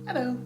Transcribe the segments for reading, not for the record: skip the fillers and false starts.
Hello.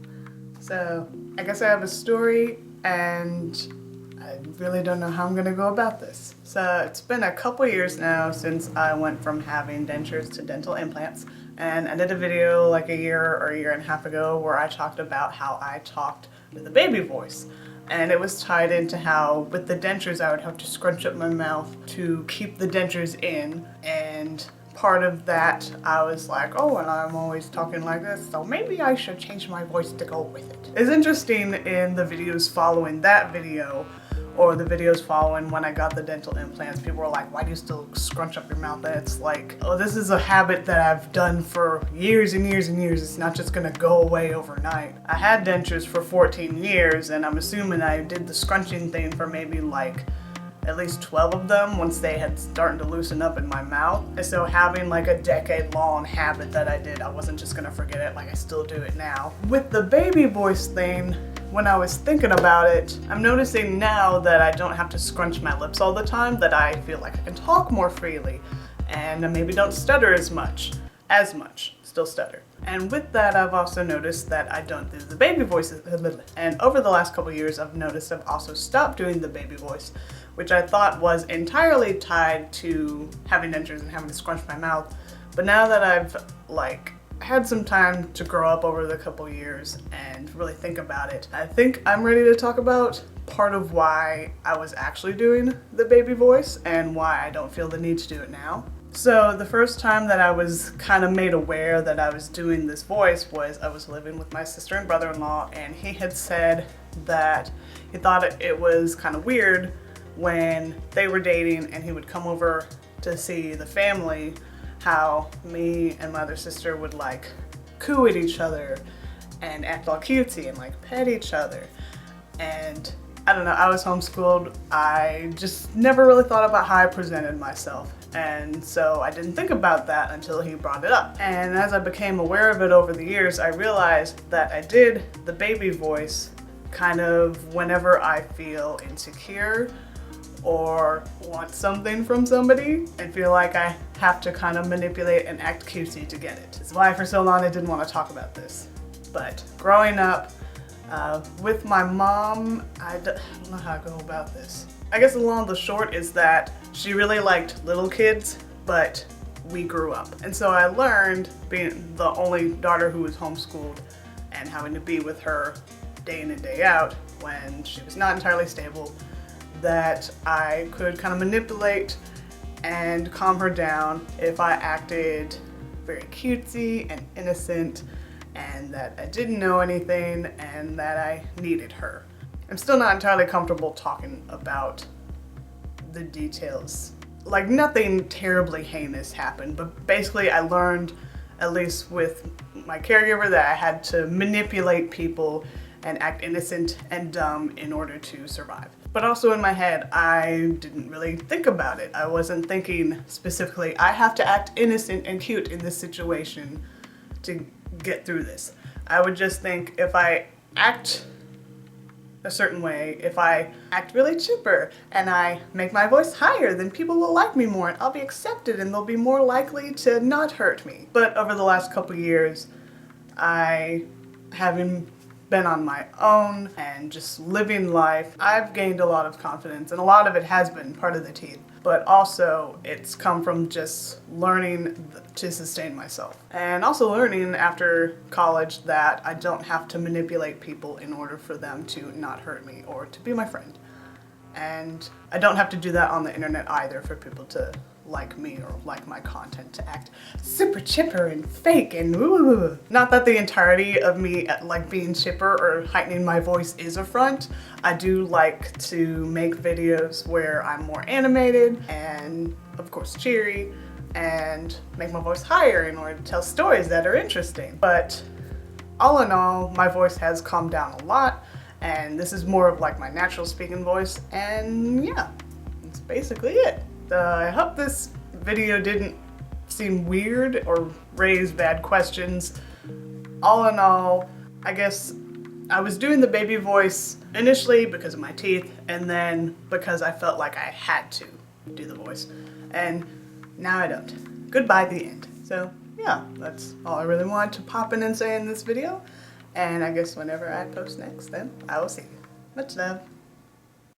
So, I guess I have a story and I really don't know how I'm gonna go about this. So, it's been a couple years now since I went from having dentures to dental implants, and I did a video like a year or a year and a half ago where I talked about how I talked with a baby voice. And it was tied into how with the dentures I would have to scrunch up my mouth to keep the dentures in, and part of that I was like, oh, and I'm always talking like this, so maybe I should change my voice to go with it. It's interesting in the videos following that video, or the videos following when I got the dental implants, people were like, why do you still scrunch up your mouth? And it's like, oh, this is a habit that I've done for years and years and years. It's not just gonna go away overnight. I had dentures for 14 years, and I'm assuming I did the scrunching thing for maybe like at least 12 of them once they had started to loosen up in my mouth. And so having like a decade-long habit that I did, I wasn't just gonna forget it, like I still do it now. With the baby voice thing, when I was thinking about it, I'm noticing now that I don't have to scrunch my lips all the time, that I feel like I can talk more freely and I maybe don't stutter as much, still stutter. And with that, I've also noticed that I don't do the baby voices. And over the last couple years, I've noticed I've also stopped doing the baby voice, which I thought was entirely tied to having dentures and having to scrunch my mouth. But now that I've had some time to grow up over the couple years and really think about it, I think I'm ready to talk about part of why I was actually doing the baby voice and why I don't feel the need to do it now. So the first time that I was kind of made aware that I was doing this voice was I was living with my sister and brother-in-law, and he had said that he thought it was kind of weird when they were dating and he would come over to see the family, how me and my other sister would like coo at each other and act all cutesy and like pet each other. And I don't know, I was homeschooled. I just never really thought about how I presented myself. And so I didn't think about that until he brought it up. And as I became aware of it over the years, I realized that I did the baby voice kind of whenever I feel insecure or want something from somebody and feel like I have to kind of manipulate and act cutesy to get it. It's why for so long I didn't want to talk about this. But growing up with my mom, I don't know how to go about this. I guess along the short is that she really liked little kids, but we grew up. And so I learned, being the only daughter who was homeschooled and having to be with her day in and day out when she was not entirely stable, that I could kind of manipulate and calm her down if I acted very cutesy and innocent and that I didn't know anything and that I needed her. I'm still not entirely comfortable talking about the details. Like, nothing terribly heinous happened, but basically I learned, at least with my caregiver, that I had to manipulate people and act innocent and dumb in order to survive. But also in my head, I didn't really think about it. I wasn't thinking specifically, I have to act innocent and cute in this situation to get through this. I would just think, if I act a certain way, if I act really chipper and I make my voice higher, then people will like me more and I'll be accepted and they'll be more likely to not hurt me. But over the last couple years, having been on my own and just living life, I've gained a lot of confidence, and a lot of it has been part of the teeth, but also it's come from just learning to sustain myself. And also learning after college that I don't have to manipulate people in order for them to not hurt me or to be my friend. And I don't have to do that on the internet either for people to like me or like my content, to act super chipper and fake and ooh. Not that the entirety of me like being chipper or heightening my voice is a front. I do like to make videos where I'm more animated and of course cheery and make my voice higher in order to tell stories that are interesting. But all in all, my voice has calmed down a lot, and this is more of like my natural speaking voice, and yeah, that's basically it. I hope this video didn't seem weird or raise bad questions. All in all, I guess I was doing the baby voice initially because of my teeth, and then because I felt like I had to do the voice. And now I don't. Goodbye, the end. So yeah, that's all I really wanted to pop in and say in this video. And I guess whenever I post next, then I will see you. Much love.